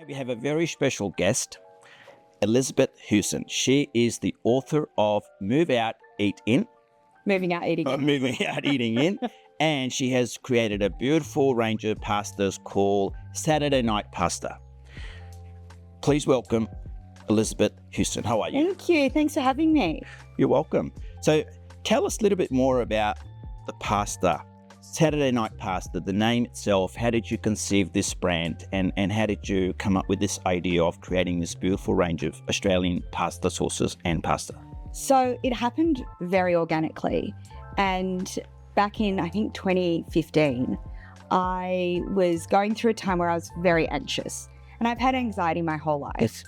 we have a very special guest, Elizabeth Hewson. She is the author of Move Out, Eat In. Moving Out Eating In. Moving Out, Eating In. And she has created a beautiful range of pastas called Saturday Night Pasta. Please welcome Elizabeth Hewson. How are you? Thank you. Thanks for having me. You're welcome. So tell us a little bit more about the pasta. Saturday Night Pasta, the name itself. How did you conceive this brand and how did you come up with this idea of creating this beautiful range of Australian pasta sauces and pasta? So it happened very organically. And back in, I think, 2015, I was going through a time where I was very anxious. And I've had anxiety my whole life. Yes.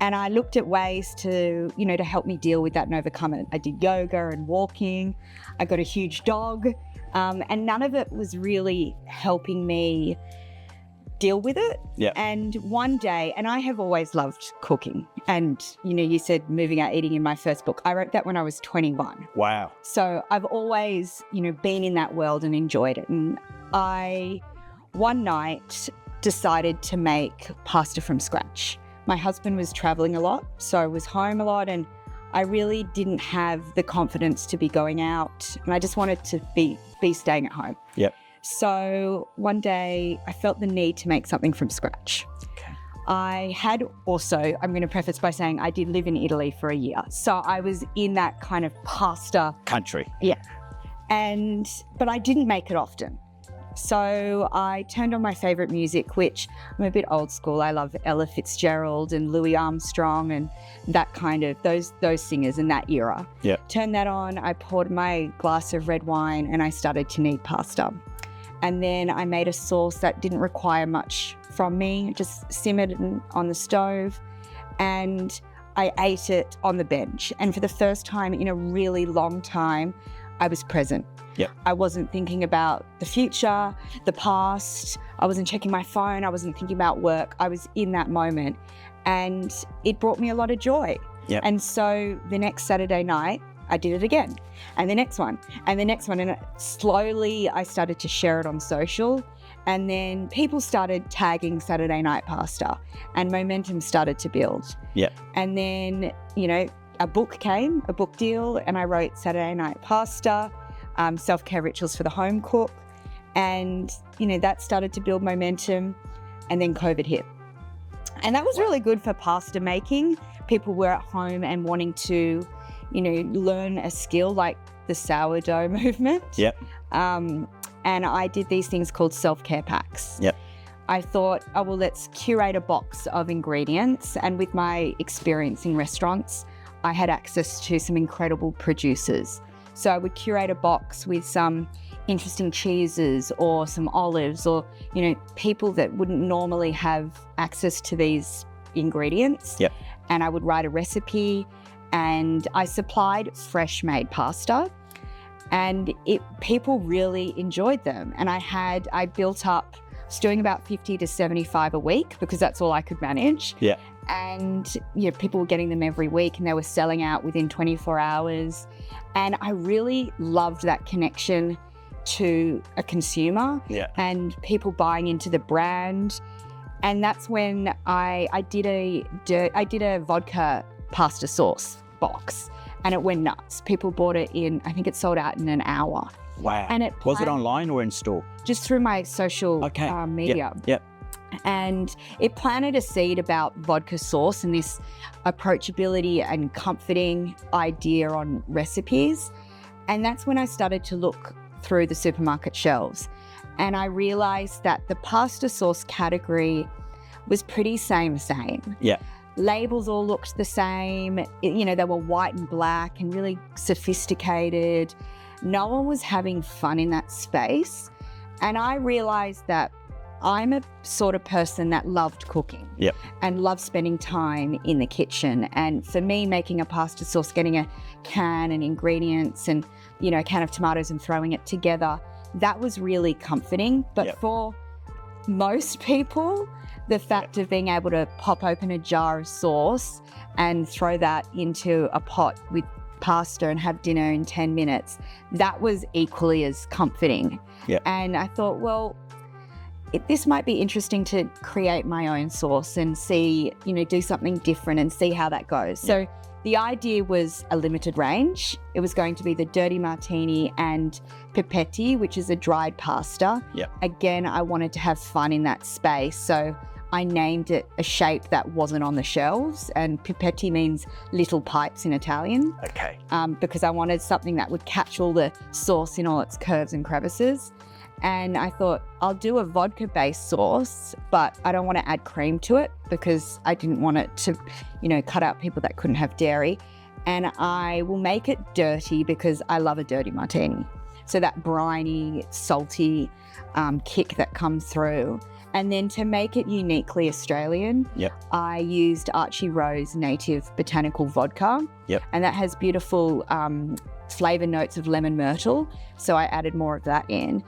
And I looked at ways to help me deal with that and overcome it. I did yoga and walking. I got a huge dog. And none of it was really helping me deal with it. Yeah. And one day, and I have always loved cooking. And, you said Moving Out Eating in my first book. I wrote that when I was 21. Wow. So I've always, been in that world and enjoyed it. And I, one night, decided to make pasta from scratch. My husband was traveling a lot, so I was home a lot, and I really didn't have the confidence to be going out, and I just wanted to be staying at home. Yep. So one day I felt the need to make something from scratch. Okay. I had also, I'm going to preface by saying I did live in Italy for a year, so I was in that kind of pasta country. Yeah. But I didn't make it often. So I turned on my favourite music, which I'm a bit old school. I love Ella Fitzgerald and Louis Armstrong and that kind of, those singers in that era. Yeah. Turned that on, I poured my glass of red wine and I started to knead pasta. And then I made a sauce that didn't require much from me, just simmered it on the stove, and I ate it on the bench. And for the first time in a really long time, I was present. Yep. I wasn't thinking about the future, the past. I wasn't checking my phone. I wasn't thinking about work. I was in that moment, and it brought me a lot of joy. Yep. And so the next Saturday night, I did it again, and the next one, and the next one. And slowly I started to share it on social, and then people started tagging Saturday Night Pasta, and momentum started to build. Yeah. And then, a book came, a book deal, and I wrote Saturday Night Pasta, self-care rituals for the home cook. And, that started to build momentum, and then COVID hit. And that was really good for pasta making. People were at home and wanting to, learn a skill like the sourdough movement. Yep. And I did these things called self-care packs. Yep. I thought, let's curate a box of ingredients. And with my experience in restaurants, I had access to some incredible producers. So I would curate a box with some interesting cheeses or some olives or, people that wouldn't normally have access to these ingredients. Yep. And I would write a recipe, and I supplied fresh made pasta, and people really enjoyed them. And I built up, I was doing about 50 to 75 a week because that's all I could manage. Yeah. And people were getting them every week, and they were selling out within 24 hours. And I really loved that connection to a consumer. Yeah. And people buying into the brand. And that's when I did a vodka pasta sauce box, and it went nuts. People bought it in, I think it sold out in an hour. Wow. And was it online or in store? Just through my social media. Yep. And it planted a seed about vodka sauce and this approachability and comforting idea on recipes. And that's when I started to look through the supermarket shelves. And I realized that the pasta sauce category was pretty same. Yeah. Labels all looked the same. They were white and black and really sophisticated. No one was having fun in that space. And I realized that I'm a sort of person that loved cooking. Yep. And loved spending time in the kitchen. And for me, making a pasta sauce, getting a can and ingredients and, a can of tomatoes and throwing it together, that was really comforting. But for most people, the fact of being able to pop open a jar of sauce and throw that into a pot with pasta and have dinner in 10 minutes, that was equally as comforting. Yeah. And I thought, well, this might be interesting to create my own sauce and see, do something different and see how that goes. So the idea was a limited range. It was going to be the Dirty Martini and Pipetti, which is a dried pasta. Yep. Again, I wanted to have fun in that space. So I named it a shape that wasn't on the shelves, and Pipetti means little pipes in Italian. Okay. Because I wanted something that would catch all the sauce in all its curves and crevices. And I thought, I'll do a vodka-based sauce, but I don't want to add cream to it because I didn't want it to, cut out people that couldn't have dairy. And I will make it dirty because I love a dirty martini. So that briny, salty kick that comes through. And then to make it uniquely Australian, I used Archie Rose native botanical vodka. And that has beautiful flavour notes of lemon myrtle. So I added more of that in.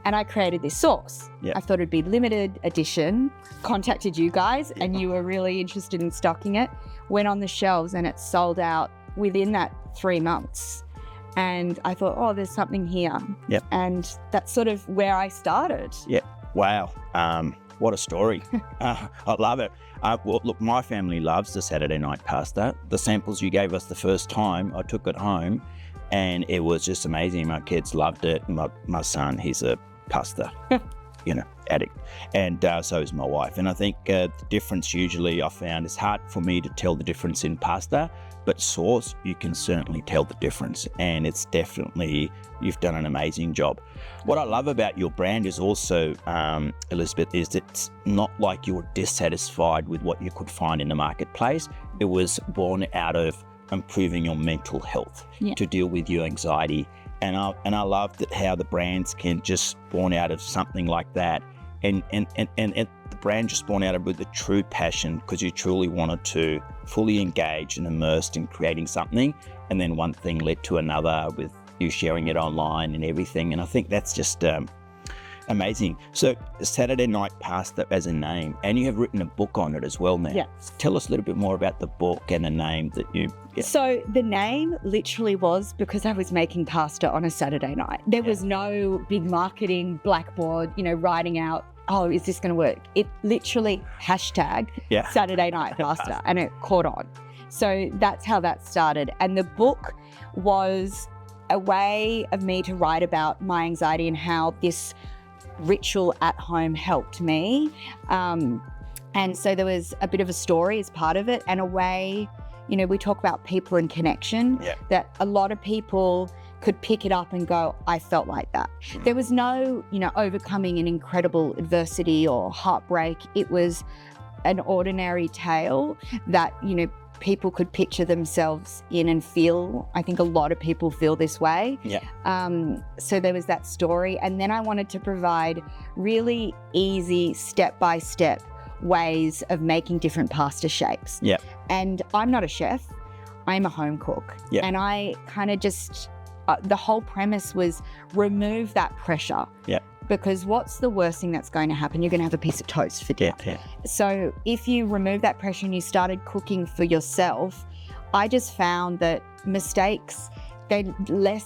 And I created this sauce. I thought it'd be limited edition. Contacted you guys and you were really interested in stocking it. Went on the shelves and it sold out within that 3 months. And I thought, oh, there's something here. And that's sort of where I started. Wow. What a story. I love it. Well, look, my family loves the Saturday night pasta. The samples you gave us the first time, I took it home and it was just amazing. My kids loved it. My son, he's a pasta, addict. And so is my wife. And I think the difference usually I found is hard for me to tell the difference in pasta, but sauce, you can certainly tell the difference. And it's definitely, you've done an amazing job. What I love about your brand is also, Elizabeth, is it's not like you were dissatisfied with what you could find in the marketplace. It was born out of improving your mental health to deal with your anxiety. And I love that how the brands can just born out of something like that. And the brand just born out of with a true passion because you truly wanted to fully engage and immersed in creating something. And then one thing led to another with you sharing it online and everything. And I think that's just amazing. So Saturday Night Pasta as a name, and you have written a book on it as well now. Tell us a little bit more about the book and the name that you... So the name literally was because I was making pasta on a Saturday night. There was no big marketing blackboard, writing out, oh, is this going to work? It literally hashtag Saturday Night Pasta and it caught on. So that's how that started. And the book was a way of me to write about my anxiety and how this ritual at home helped me. And so there was a bit of a story as part of it and a way, we talk about people and connection, that a lot of people could pick it up and go, I felt like that. There was no, overcoming an incredible adversity or heartbreak. It was an ordinary tale that, people could picture themselves in and feel. I think a lot of people feel this way. So there was that story. And then I wanted to provide really easy step-by-step ways of making different pasta shapes. And I'm not a chef, I'm a home cook. And I kind of just, the whole premise was remove that pressure. Because what's the worst thing that's going to happen? You're going to have a piece of toast for dinner. So if you remove that pressure and you started cooking for yourself, I just found that mistakes, they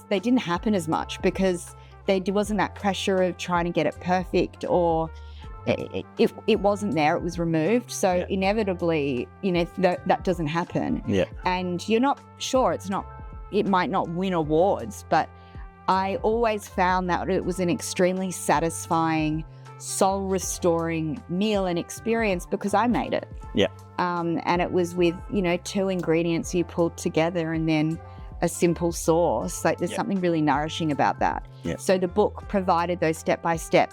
didn't happen as much because there wasn't that pressure of trying to get it perfect, or it wasn't there, it was removed. So inevitably, that doesn't happen. And you're not sure, it might not win awards, but I always found that it was an extremely satisfying, soul-restoring meal and experience because I made it. And it was with, 2 ingredients you pulled together and then a simple sauce. Like there's something really nourishing about that. So the book provided those step-by-step,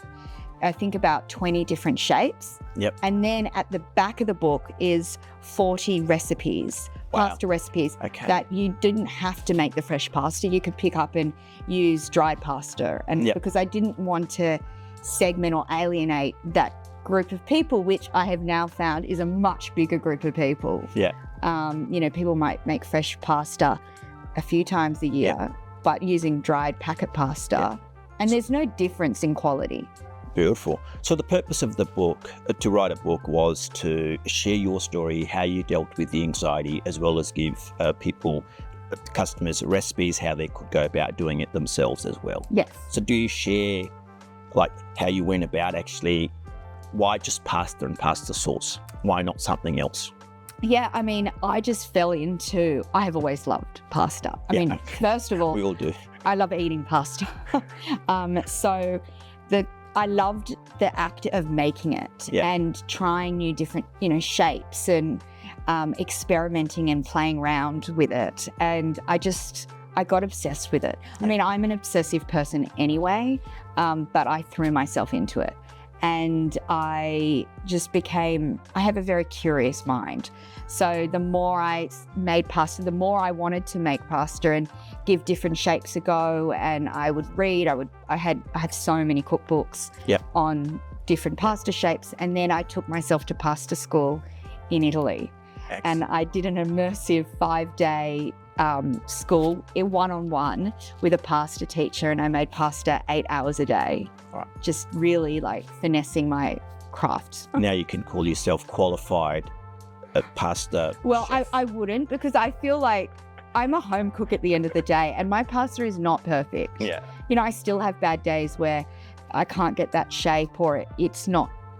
I think about 20 different shapes. And then at the back of the book is 40 recipes. Pasta recipes that you didn't have to make the fresh pasta. You could pick up and use dried pasta. And because I didn't want to segment or alienate that group of people, which I have now found is a much bigger group of people. People might make fresh pasta a few times a year, but using dried packet pasta. And there's no difference in quality. Beautiful. So the purpose of the book, to write a book, was to share your story, how you dealt with the anxiety, as well as give customers recipes, how they could go about doing it themselves as well. Yes. So do you share like how you went about actually why just pasta and pasta sauce? Why not something else? Yeah, I mean, I just fell into, I have always loved pasta. I mean, first of all, We all do. I love eating pasta. I loved the act of making it and trying new different, shapes and experimenting and playing around with it. And I got obsessed with it. I mean, I'm an obsessive person anyway, but I threw myself into it. And I have a very curious mind. So the more I made pasta, the more I wanted to make pasta and give different shapes a go. And I would read, I had so many cookbooks on different pasta shapes. And then I took myself to pasta school in Italy. Excellent. And I did an immersive 5-day school one-on-one with a pasta teacher, and I made pasta 8 hours a day. Right. Just really finessing my craft. Now you can call yourself qualified pasta Well, chef. I wouldn't, because I feel like I'm a home cook at the end of the day, and my pasta is not perfect. Yeah. I still have bad days where I can't get that shape, or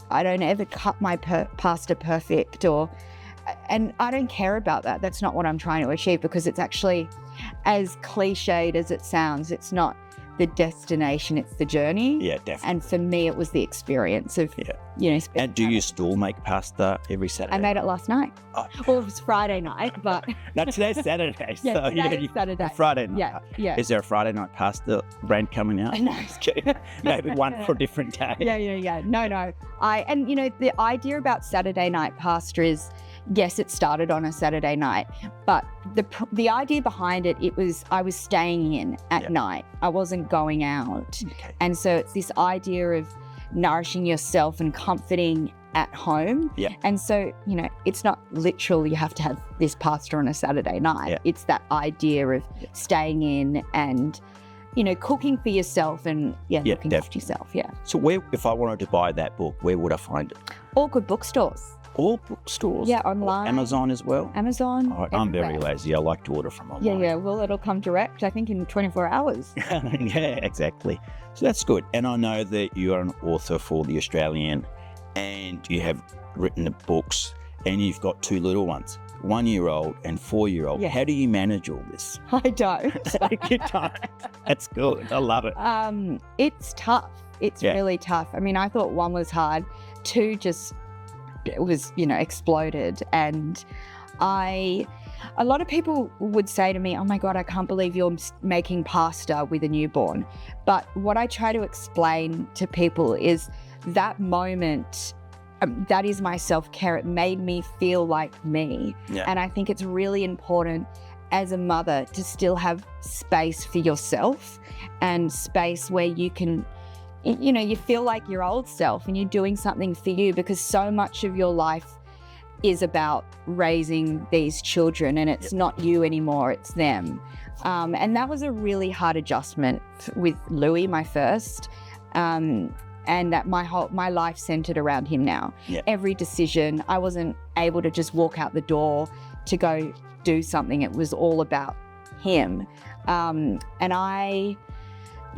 I don't ever cut my pasta perfect, and I don't care about that. That's not what I'm trying to achieve, because it's actually, as cliched as it sounds, it's not the destination, it's the journey. Yeah, definitely. And for me, it was the experience of, And do you still make pasta every Saturday? I made it last night. Oh. Well, it was Friday night, but... No, today's Saturday. Yeah, today's Saturday. Friday night. Yeah. Is there a Friday night pasta brand coming out? No. Maybe one for a different day. Yeah. No. The idea about Saturday night pasta is, yes, it started on a Saturday night, but the idea behind it was I was staying in at night. I wasn't going out. Okay. And so it's this idea of nourishing yourself and comforting at home. Yeah. And so, it's not literal you have to have this pasta on a Saturday night. Yeah. It's that idea of staying in and, cooking for yourself and looking after yourself. Yeah. So if I wanted to buy that book, where would I find it? All good bookstores. All bookstores? Yeah, online. Amazon as well? Amazon. All right, I'm very lazy. I like to order from online. Yeah. Well, it'll come direct, I think, in 24 hours. Yeah, exactly. So that's good. And I know that you are an author for The Australian, and you have written books, and you've got 2 little ones, 1-year-old and 4-year-old. Yeah. How do you manage all this? I don't. You don't. That's good. I love it. It's tough. It's really tough. I mean, I thought 1 was hard. 2 just... it was, exploded. And a lot of people would say to me, oh my God, I can't believe you're making pasta with a newborn. But what I try to explain to people is that moment, that is my self-care. It made me feel like me. Yeah. And I think it's really important as a mother to still have space for yourself and space where you can, you feel like your old self and you're doing something for you, because so much of your life is about raising these children, and it's not you anymore, it's them. And that was a really hard adjustment with Louis, my first, and that my life centered around him now. Yeah. Every decision, I wasn't able to just walk out the door to go do something. It was all about him. And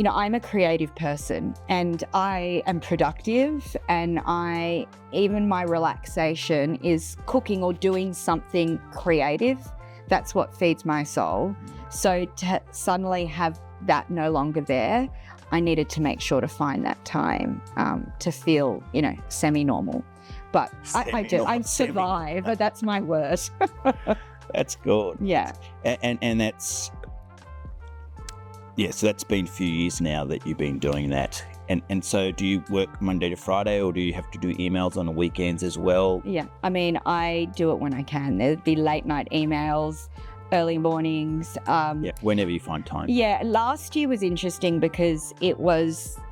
I'm a creative person, and I am productive, and even my relaxation is cooking or doing something creative. That's what feeds my soul. So to suddenly have that no longer there, I needed to make sure to find that time to feel, semi-normal. But I do. I survive. But that's my word. That's good. Yeah. And that's... Yeah, so that's been a few years now that you've been doing that. And so do you work Monday to Friday, or do you have to do emails on the weekends as well? Yeah, I mean, I do it when I can. There'd be late night emails, early mornings. Whenever you find time. Yeah, last year was interesting because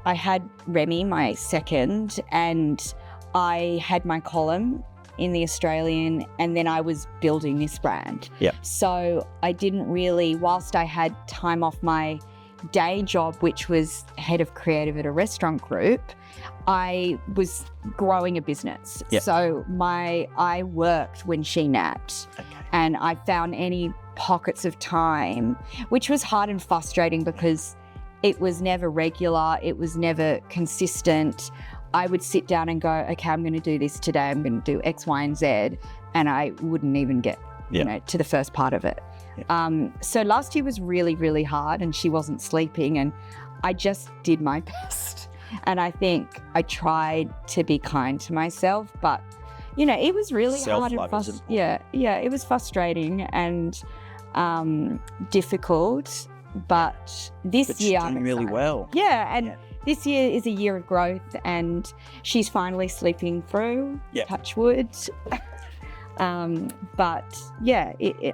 I had Remy, my second, and I had my column in The Australian, and then I was building this brand. Yeah. So I didn't really, whilst I had time off my day job, which was head of creative at a restaurant group, I was growing a business. Yep. So I worked when she napped. Okay. And I found any pockets of time, which was hard and frustrating because it was never regular, it was never consistent. I would sit down and go, okay, I'm going to do this today. I'm going to do X, Y, and Z. And I wouldn't even get, to the first part of it. Yeah. So last year was really, really hard, and she wasn't sleeping, and I just did my best. And I think I tried to be kind to myself, but it was really hard and it was frustrating and difficult. But this year she's doing really well. Yeah, and this year is a year of growth, and she's finally sleeping through. Touch wood. But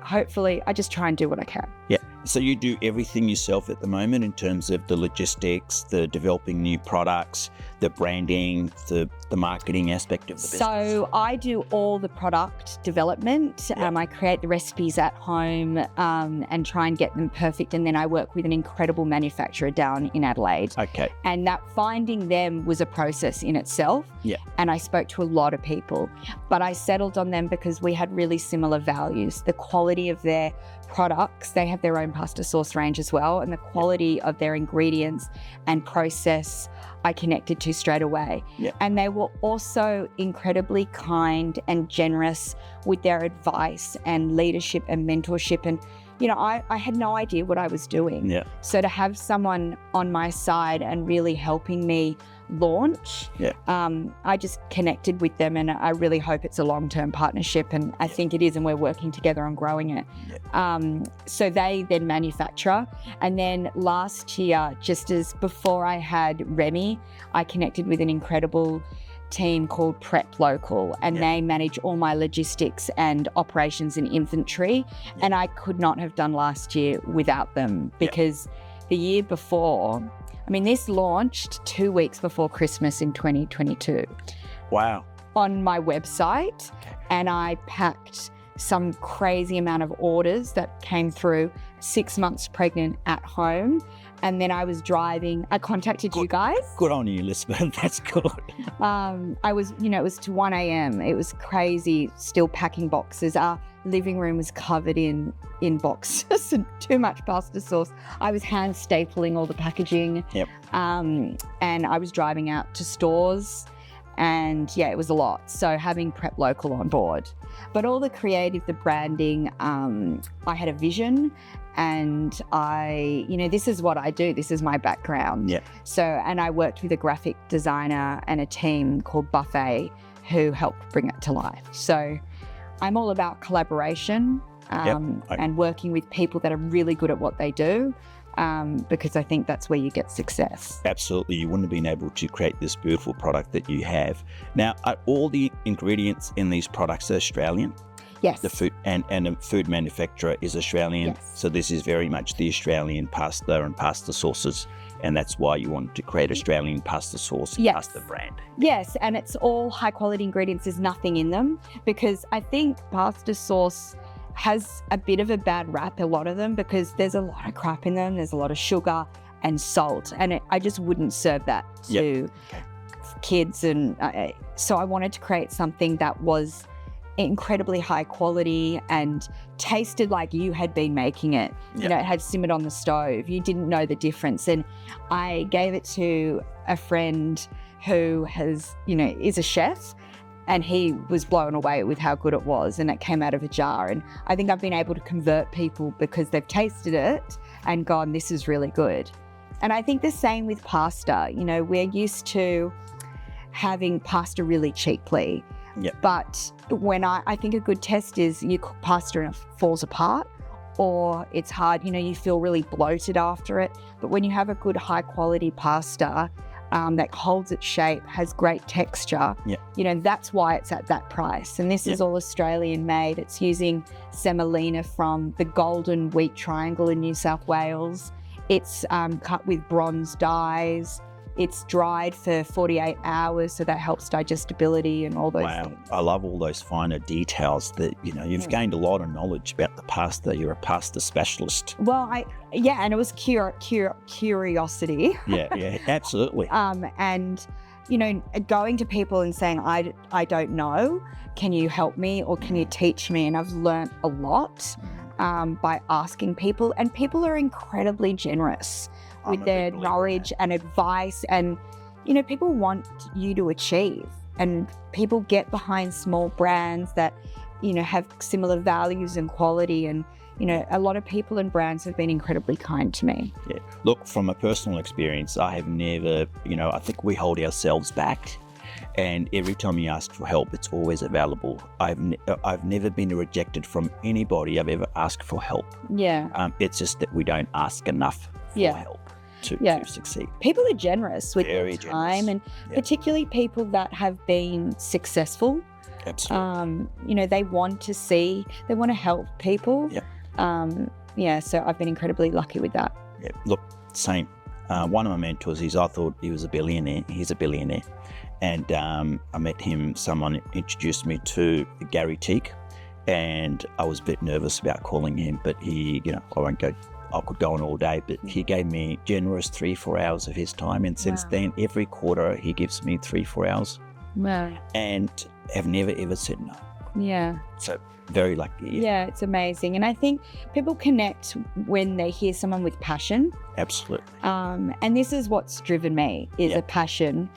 hopefully I just try and do what I can. Yeah. So you do everything yourself at the moment in terms of the logistics, the developing new products, the branding, the marketing aspect of the business? So I do all the product development. I create the recipes at home and try and get them perfect. And then I work with an incredible manufacturer down in Adelaide. Okay. And that finding them was a process in itself. Yeah. And I spoke to a lot of people, but I settled on them because we had really similar values. The quality of their products, they have their own pasta sauce range as well, and the quality of their ingredients and process I connected to straight away. Yeah. And they were also incredibly kind and generous with their advice and leadership and mentorship. And I had no idea what I was doing. Yeah. So to have someone on my side and really helping me launch, I just connected with them, and I really hope it's a long-term partnership, and I think it is, and we're working together on growing it. So they then manufacture, and then last year, just as before I had Remy, I connected with an incredible team called Prep Local, and they manage all my logistics and operations and inventory, and I could not have done last year without them, because the year before, this launched 2 weeks before Christmas in 2022. Wow. On my website, and I packed some crazy amount of orders that came through 6 months pregnant at home. And then I was driving. I contacted you guys. Good on you, Elizabeth. That's good. I was, it was to 1 a.m. It was crazy, still packing boxes. Our living room was covered in boxes and too much pasta sauce. I was hand stapling all the packaging. Yep. And I was driving out to stores. And it was a lot. So having Prep Local on board. But all the creative, the branding, I had a vision, and this is what I do. This is my background. Yeah. So, and I worked with a graphic designer and a team called Buffet who helped bring it to life. So I'm all about collaboration and working with people that are really good at what they do. Because I think that's where you get success. Absolutely. You wouldn't have been able to create this beautiful product that you have. Now, are all the ingredients in these products Australian? Yes. The food and the food manufacturer is Australian. Yes. So this is very much the Australian pasta and pasta sauces. And that's why you wanted to create Australian pasta sauce and pasta brand. Yes. And it's all high quality ingredients. There's nothing in them, because I think pasta sauce has a bit of a bad rap, a lot of them, because there's a lot of crap in them. There's a lot of sugar and salt, and I just wouldn't serve that to kids. And so I wanted to create something that was incredibly high quality and tasted like you had been making it. It had simmered on the stove. You didn't know the difference. And I gave it to a friend who has, is a chef. And he was blown away with how good it was, and it came out of a jar. And I think I've been able to convert people because they've tasted it and gone, this is really good. And I think the same with pasta. We're used to having pasta really cheaply. But when I think a good test is you cook pasta and it falls apart, or it's hard, you feel really bloated after it. But when you have a good high quality pasta, that holds its shape, has great texture, that's why it's at that price. And this is all Australian made. It's using semolina from the Golden Wheat Triangle in New South Wales. It's cut with bronze dyes. It's dried for 48 hours, so that helps digestibility and all those things. I love all those finer details that, you've gained a lot of knowledge about the pasta. You're a pasta specialist. Well, and it was curiosity. Yeah, absolutely. And, going to people and saying, I don't know, can you help me or can you teach me? And I've learnt a lot by asking people, and people are incredibly generous with their knowledge and advice. And, people want you to achieve, and people get behind small brands that, have similar values and quality. And, a lot of people and brands have been incredibly kind to me. Yeah. Look, from a personal experience, I have never, I think we hold ourselves back. And every time you ask for help, it's always available. I've never been rejected from anybody I've ever asked for help. Yeah. It's just that we don't ask enough for help to succeed. People are generous with Very their time, generous. and particularly people that have been successful. Absolutely. They want to help people. Yeah. So I've been incredibly lucky with that. Yeah. Look, same. One of my mentors, I thought he was a billionaire. He's a billionaire. And I met him, someone introduced me to Gary Teague, and I was a bit nervous about calling him, but he, I could go on all day, but he gave me generous 3-4 hours of his time. And since then, every quarter, he gives me 3-4 hours. Wow. And have never, ever said no. Yeah. So very lucky. Yeah, it's amazing. And I think people connect when they hear someone with passion. Absolutely. And this is what's driven me, is a passion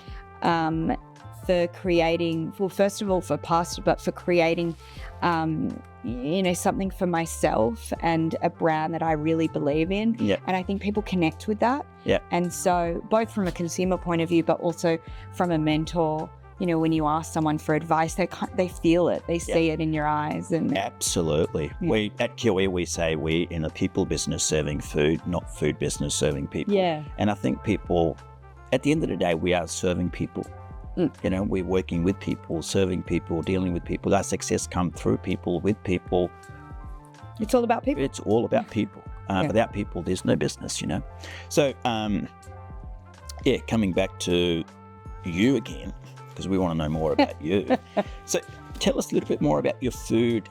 for creating, well, first of all for pasta, but for creating, something for myself and a brand that I really believe in. Yeah. And I think people connect with that. Yeah. And so both from a consumer point of view, but also from a mentor, when you ask someone for advice, they feel it, they see it in your eyes. And absolutely. We at Kiwi, we say we're in a people business serving food, not food business serving people. Yeah. And I think people, at the end of the day, we are serving people. We're working with people, serving people, dealing with people. Our success comes through people, with people. It's all about people. It's all about people. Without people, there's no business, So, coming back to you again, because we want to know more about you. So tell us a little bit more about your food.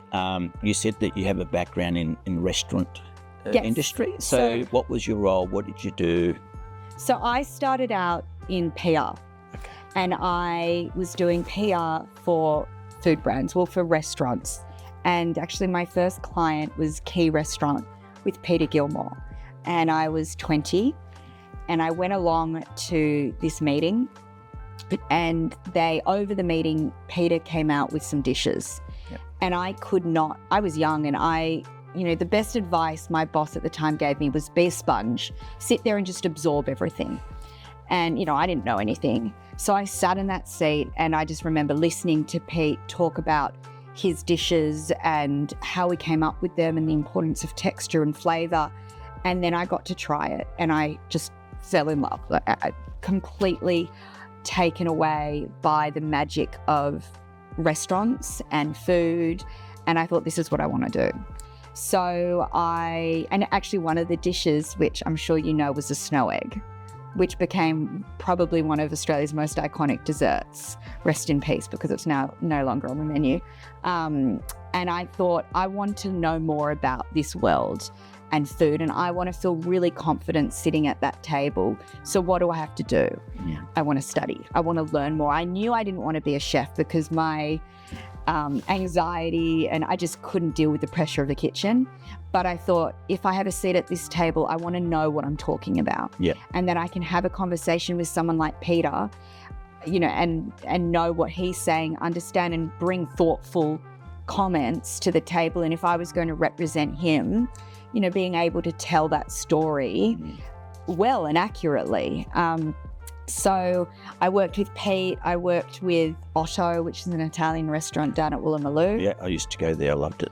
You said that you have a background in restaurant industry. So what was your role? What did you do? So I started out in PR. Okay. And I was doing PR for food brands, for restaurants. And actually my first client was Key Restaurant with Peter Gilmore. And I was 20, and I went along to this meeting, and over the meeting, Peter came out with some dishes. Yep. And I was young, and the best advice my boss at the time gave me was be a sponge, sit there and just absorb everything. And, I didn't know anything. So I sat in that seat, and I just remember listening to Pete talk about his dishes and how he came up with them and the importance of texture and flavour. And then I got to try it, and I just fell in love, completely taken away by the magic of restaurants and food. And I thought, this is what I want to do. So and actually one of the dishes, which I'm sure was a snow egg, which became probably one of Australia's most iconic desserts. Rest in peace, because it's now no longer on the menu. And I thought, I want to know more about this world and food, and I want to feel really confident sitting at that table. So what do I have to do? Yeah. I want to study. I want to learn more. I knew I didn't want to be a chef because my anxiety, and I just couldn't deal with the pressure of the kitchen. But I thought, if I have a seat at this table, I want to know what I'm talking about. Yeah. And then I can have a conversation with someone like Peter, and know what he's saying, understand, and bring thoughtful comments to the table. And if I was going to represent him, being able to tell that story well and accurately. So I worked with Pete, I worked with Otto, which is an Italian restaurant down at Woolloomooloo. Yeah, I used to go there. I loved it.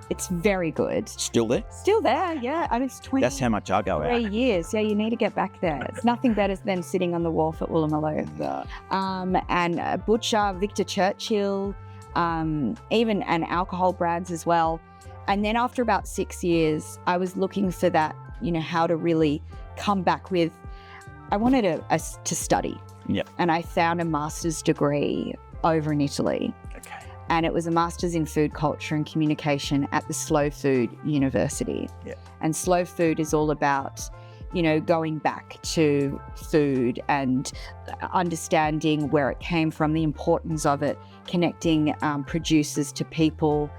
It's very good. Still there? Still there, yeah. And it's 23 That's how much I go out. years. Yeah, you need to get back there. It's nothing better than sitting on the wharf at Woolloomooloo. No. And Butcher, Victor Churchill, even and alcohol brands as well. And then after about 6 years, I was looking for that, how to really come back with, I wanted to study. Yep. And I found a master's degree over in Italy. Okay. And it was a master's in food culture and communication at the Slow Food University. Yep. And slow food is all about, going back to food and understanding where it came from, the importance of it, connecting producers to people,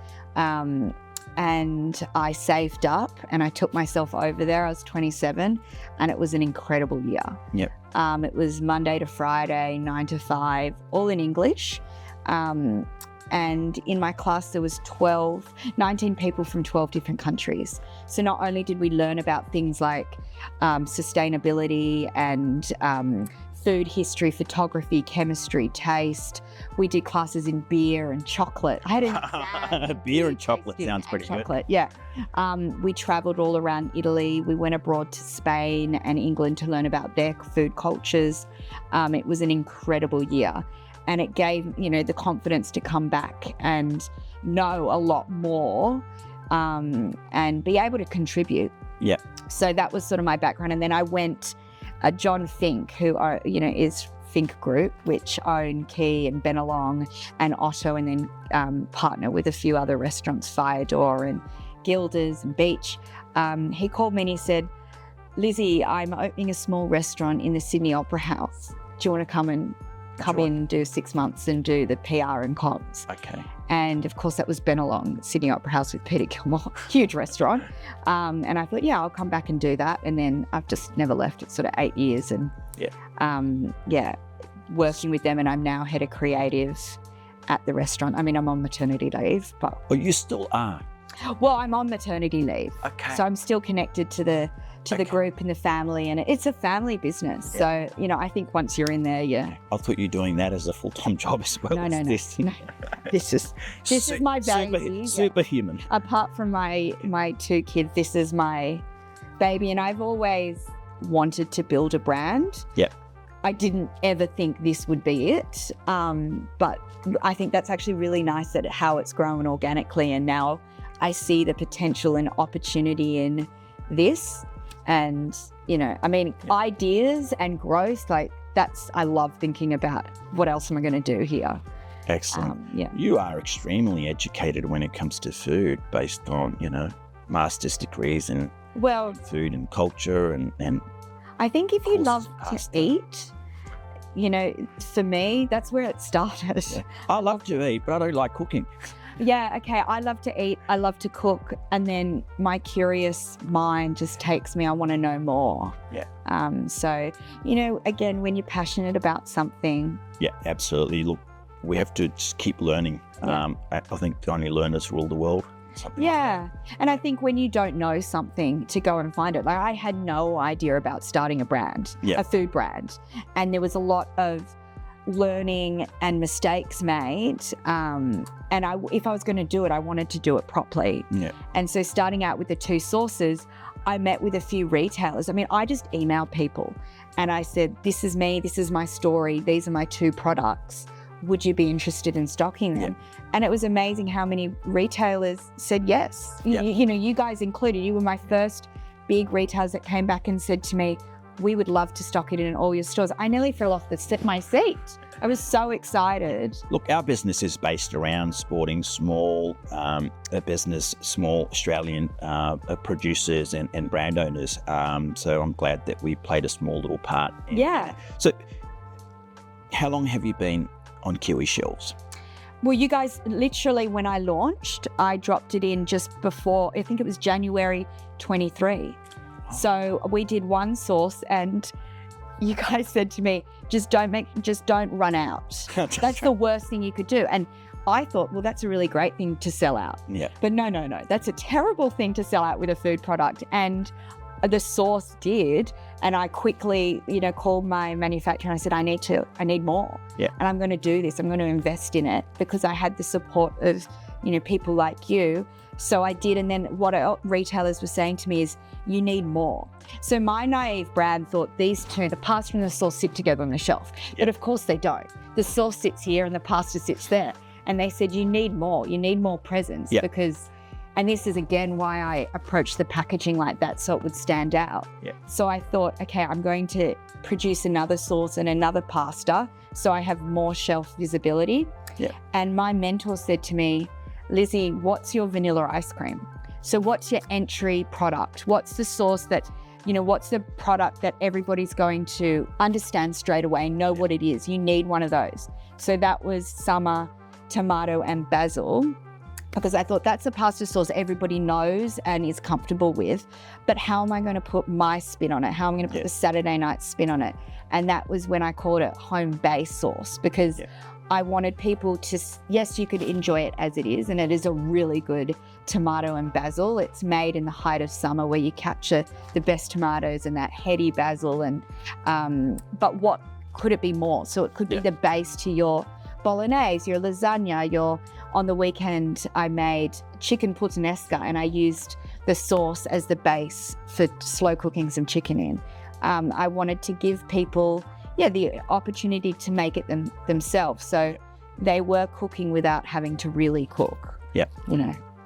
and I saved up and I took myself over there. I was 27 and it was an incredible year. Yep. It was Monday to Friday, 9 to 5, all in English. And in my class, there was 19 people from 12 different countries. So not only did we learn about things like sustainability and food history, photography, chemistry, taste. We did classes in beer and chocolate. I had a beer and chocolate sounds pretty good. Yeah. We traveled all around Italy. We went abroad to Spain and England to learn about their food cultures. It was an incredible year. And it gave, the confidence to come back and know a lot more and be able to contribute. Yeah. So that was sort of my background. And then I went, John Fink, who is Fink Group, which own Key and Benelong and Otto, and then partner with a few other restaurants, Firedor and Gilda's and Beach. He called me and he said, Lizzie, I'm opening a small restaurant in the Sydney Opera House. Do you want to come in, do 6 months and do the PR and comms? Okay. And of course that was Benelong, Sydney Opera House with Peter Gilmore, huge restaurant. And I thought, yeah, I'll come back and do that. And then I've just never left. It's sort of 8 years and working with them. And I'm now head of creative at the restaurant. I mean, I'm on maternity leave, but. Well, you still are. Well, I'm on maternity leave. Okay. So I'm still connected to the group and the family, and it's a family business. Yeah. So, I think once you're in there, I thought you were doing that as a full-time job as well. No. This is my baby. Superhuman. Apart from my 2 kids, this is my baby, and I've always wanted to build a brand. Yep. I didn't ever think this would be it, but I think that's actually really nice at how it's grown organically, and now I see the potential and opportunity in this. And, ideas and growth, I love thinking about what else am I going to do here. Excellent. You are extremely educated when it comes to food based on, master's degrees in food and culture and I think if you love to eat, for me, that's where it started. Yeah. I love to eat, but I don't like cooking. Yeah, okay. I love to eat. I love to cook. And then my curious mind just takes me. I want to know more. Yeah. So, again, when you're passionate about something. Yeah, absolutely. Look, we have to just keep learning. Yeah. I think only learners rule the world. Yeah. And I think when you don't know something, to go and find it. Like I had no idea about starting a brand, a food brand. And there was a lot of learning and mistakes made, and if I was going to do it, I wanted to do it properly. And so starting out with the 2 sources, I met with a few retailers. I mean, I just emailed people and I said, this is me, this is my story, these are my 2 products, would you be interested in stocking them? And it was amazing how many retailers said yes. You guys included. You were my first big retailers that came back and said to me, we would love to stock it in all your stores. I nearly fell off my seat. I was so excited. Look, our business is based around supporting small small Australian producers and brand owners. So I'm glad that we played a small little part. So how long have you been on Kiwi shelves? Well, you guys, literally when I launched, I dropped it in just before, I think it was January 23. So we did 1 sauce and you guys said to me, just don't run out. That's the worst thing you could do. And I thought, well, that's a really great thing to sell out. Yeah. But no. That's a terrible thing to sell out with a food product. And the sauce did. And I quickly, called my manufacturer and I said, I need more. Yeah. And I'm going to do this. I'm going to invest in it because I had the support of, people like you. So I did. And then what retailers were saying to me is, you need more. So my naive brand thought these 2, the pasta and the sauce, sit together on the shelf. But of course they don't. The sauce sits here and the pasta sits there. And they said, you need more. You need more presence because, and this is again why I approached the packaging like that so it would stand out. So I thought, okay, I'm going to produce another sauce and another pasta so I have more shelf visibility. And my mentor said to me, Lizzie, what's your vanilla ice cream? So what's your entry product? What's the sauce that, what's the product that everybody's going to understand straight away, know what it is? You need one of those. So that was summer, tomato and basil. because I thought that's a pasta sauce everybody knows and is comfortable with, but how am I going to put my spin on it? How am I going to put the Saturday night spin on it? And that was when I called it home-based sauce, because I wanted people to, yes, you could enjoy it as it is, and it is a really good tomato and basil. It's made in the height of summer where you capture the best tomatoes and that heady basil, and but what could it be more? So it could be the base to your bolognese, your lasagna, on the weekend I made chicken puttanesca and I used the sauce as the base for slow cooking some chicken in. I wanted to give people the opportunity to make it themselves, so they were cooking without having to really cook.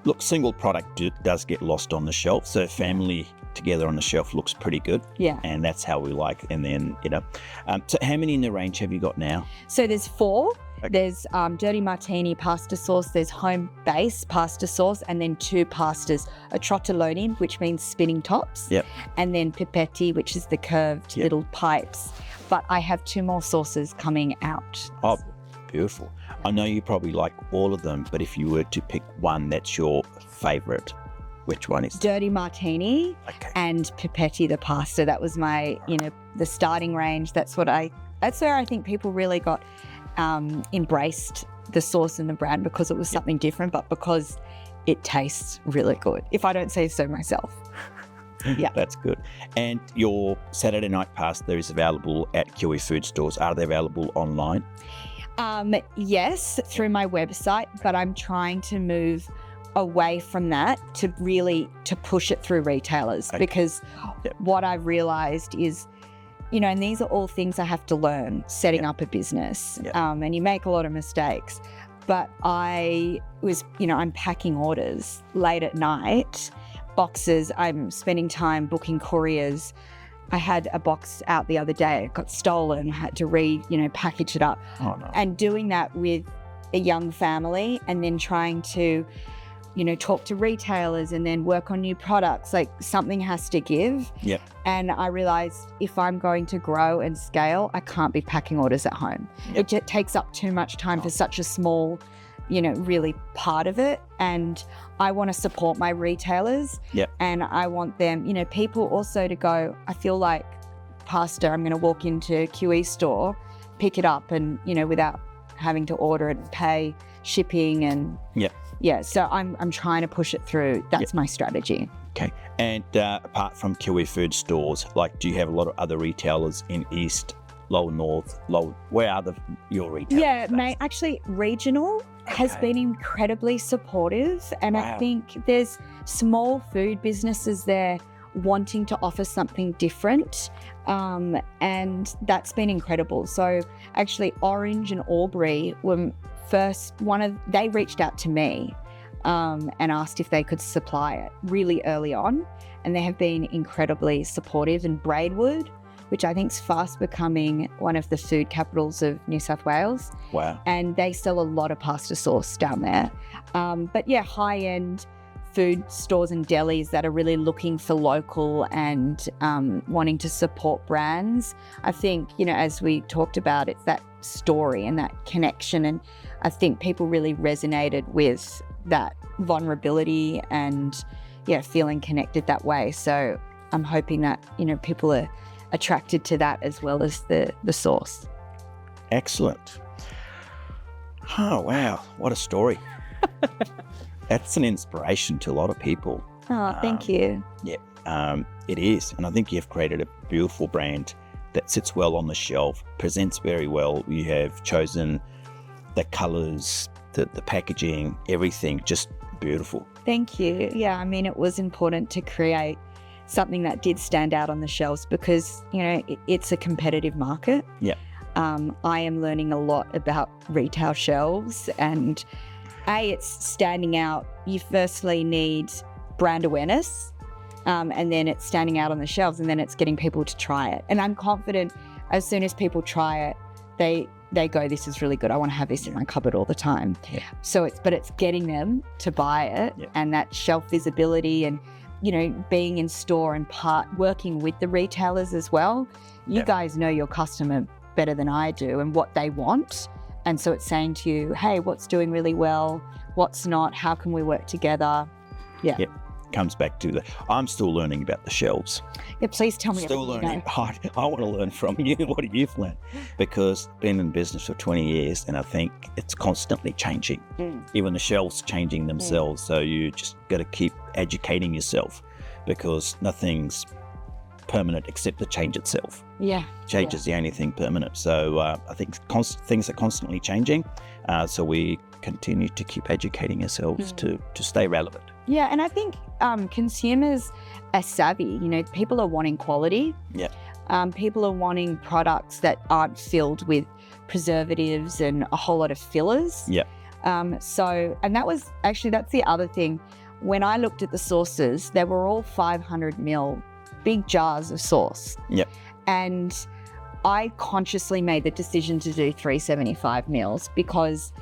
Look, single product does get lost on the shelf, so family together on the shelf looks pretty good, and that's how we like. And then so how many in the range have you got now? So there's 4. There's Dirty Martini pasta sauce, there's home base pasta sauce, and then 2 pastas, a trottoloni, which means spinning tops, and then pipetti, which is the curved little pipes. But I have 2 more sauces coming out. Oh, beautiful. I know you probably like all of them, but if you were to pick one that's your favourite, which one is? Dirty Martini and pipetti, the pasta. That was my, the starting range. That's where I think people really got embraced the sauce and the brand, because it was something different, but because it tastes really good, if I don't say so myself. That's good. And your Saturday night pasta is available at Kiwi food stores. Are they available online? Yes, through my website, but I'm trying to move away from that to push it through retailers, because what I've realized is, and these are all things I have to learn setting up a business, and you make a lot of mistakes. But I was, I'm packing orders late at night, boxes, I'm spending time booking couriers. I had a box out the other day, it got stolen, I had to package it up. Oh, no. And doing that with a young family, and then trying to, talk to retailers and then work on new products, like something has to give. And I realized if I'm going to grow and scale, I can't be packing orders at home. It just takes up too much time for such a small, really part of it. And I want to support my retailers. And I want them, people also to go, I feel like pasta, I'm going to walk into a QE store, pick it up and, without having to order it and pay shipping and so I'm trying to push it through. That's my strategy. Okay. And apart from Kiwi food stores, do you have a lot of other retailers in East, Lower North, where are your retailers? Actually regional has been incredibly supportive, and I think there's small food businesses there wanting to offer something different, and that's been incredible. So actually Orange and Albury were they reached out to me and asked if they could supply it really early on, and they have been incredibly supportive. And Braidwood, which I think is fast becoming one of the food capitals of New South Wales. Wow. And they sell a lot of pasta sauce down there. But high-end food stores and delis that are really looking for local and wanting to support brands. I think, as we talked about, it's that story and that connection. And I think people really resonated with that vulnerability and, feeling connected that way. So I'm hoping that, people are attracted to that as well as the sauce. Excellent. Oh, wow. What a story. That's an inspiration to a lot of people. Oh, thank you. It is. And I think you've created a beautiful brand that sits well on the shelf, presents very well. You have chosen the colours, the packaging, everything, just beautiful. Thank you. It was important to create something that did stand out on the shelves because, it's a competitive market. I am learning a lot about retail shelves, and it's standing out. You firstly need brand awareness, and then it's standing out on the shelves, and then it's getting people to try it. And I'm confident as soon as people try it, they go, this is really good. I want to have this in my cupboard all the time. So it's getting them to buy it, and that shelf visibility and, being in store and working with the retailers as well. You guys know your customer better than I do and what they want. And so it's saying to you, hey, what's doing really well? What's not? How can we work together? Yeah. Yep. Comes back to I'm still learning about the shelves. Yeah, please tell me. Still learning. I want to learn from you. What have you learned? Because been in business for 20 years and I think it's constantly changing. Even the shelves changing themselves. So you just got to keep educating yourself because nothing's permanent except the change itself. Yeah. Change is the only thing permanent. So I think things are constantly changing. So we continue to keep educating ourselves to stay relevant. Yeah, and I think consumers are savvy. You know, people are wanting quality. Yeah. People are wanting products that aren't filled with preservatives and a whole lot of fillers. Yeah. So, and that's the other thing. When I looked at the sauces, they were all 500 ml big jars of sauce. Yep. And I consciously made the decision to do 375 mils because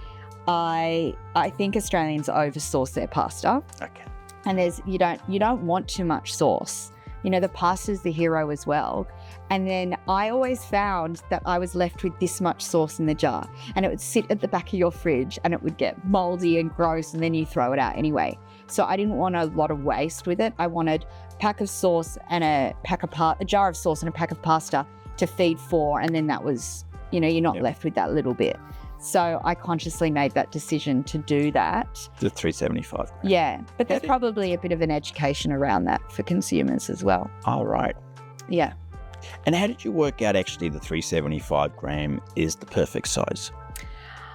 I think Australians oversauce their pasta. Okay. And you don't want too much sauce. You know, the pasta's the hero as well. And then I always found that I was left with this much sauce in the jar and it would sit at the back of your fridge and it would get moldy and gross and then you throw it out anyway. So I didn't want a lot of waste with it. I wanted a pack of sauce and a jar of sauce and a pack of pasta to feed 4, and then that was, you know, you're not left with that little bit. So I consciously made that decision to do that. The 375. Yeah, but there's probably a bit of an education around that for consumers as well. All right. Yeah. And how did you work out actually the 375 gram is the perfect size?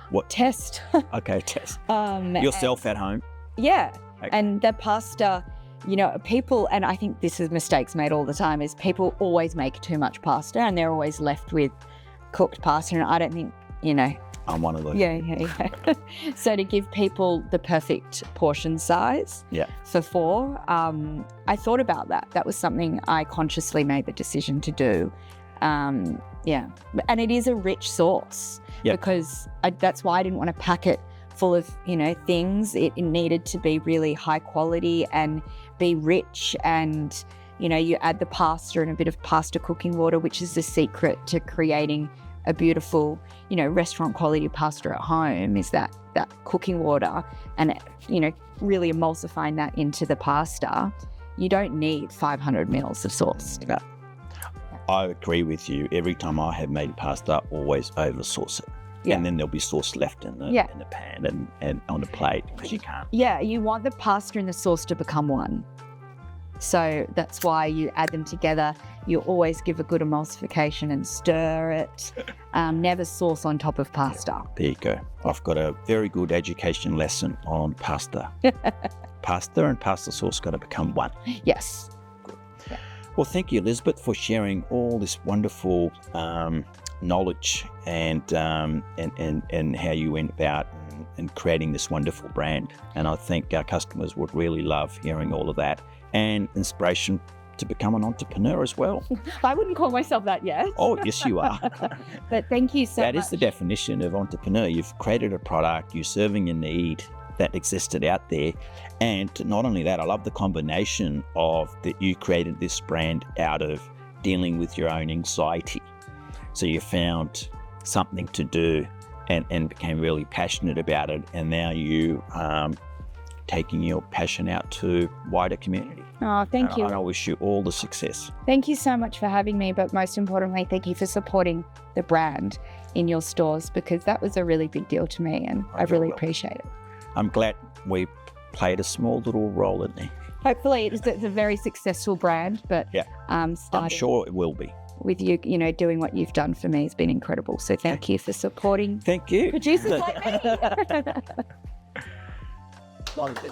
What? Test. Okay, test. Yourself at home? Yeah. Okay. And the pasta, you know, people, and I think this is mistakes made all the time, is people always make too much pasta and they're always left with cooked pasta. And I don't think, you know. I'm one of those. Yeah. So to give people the perfect portion size for 4, I thought about that. That was something I consciously made the decision to do. Yeah. And it is a rich sauce because that's why I didn't want to pack it full of, you know, things. It needed to be really high quality and be rich, and, you know, you add the pasta and a bit of pasta cooking water, which is the secret to creating a beautiful, you know, restaurant quality pasta at home, is that cooking water, and, you know, really emulsifying that into the pasta. You don't need 500 mils of sauce. I agree with you. Every time I have made pasta, always over sauce it. Yeah. And then there'll be sauce left in the pan and on the plate because you can't. Yeah, you want the pasta and the sauce to become one. So that's why you add them together. You always give a good emulsification and stir it. Never sauce on top of pasta. There you go. I've got a very good education lesson on pasta. Pasta and pasta sauce got to become one. Yes. Good. Yeah. Well, thank you, Elizabeth, for sharing all this wonderful knowledge and how you went about and creating this wonderful brand. And I think our customers would really love hearing all of that, and inspiration to become an entrepreneur as well. I wouldn't call myself that yet. Oh, yes, you are. But thank you so much. That is the definition of entrepreneur. You've created a product, you're serving a need that existed out there. And not only that, I love the combination of that you created this brand out of dealing with your own anxiety. So you found something to do and became really passionate about it. And now you taking your passion out to wider community. Oh, thank you. And I wish you all the success. Thank you so much for having me. But most importantly, thank you for supporting the brand in your stores, because that was a really big deal to me and I really appreciate it. I'm glad we played a small little role in there. Hopefully it's a very successful brand, but I'm sure it will be. With you, you know, doing what you've done for me has been incredible. So thank you for supporting. Thank you. Producers like me.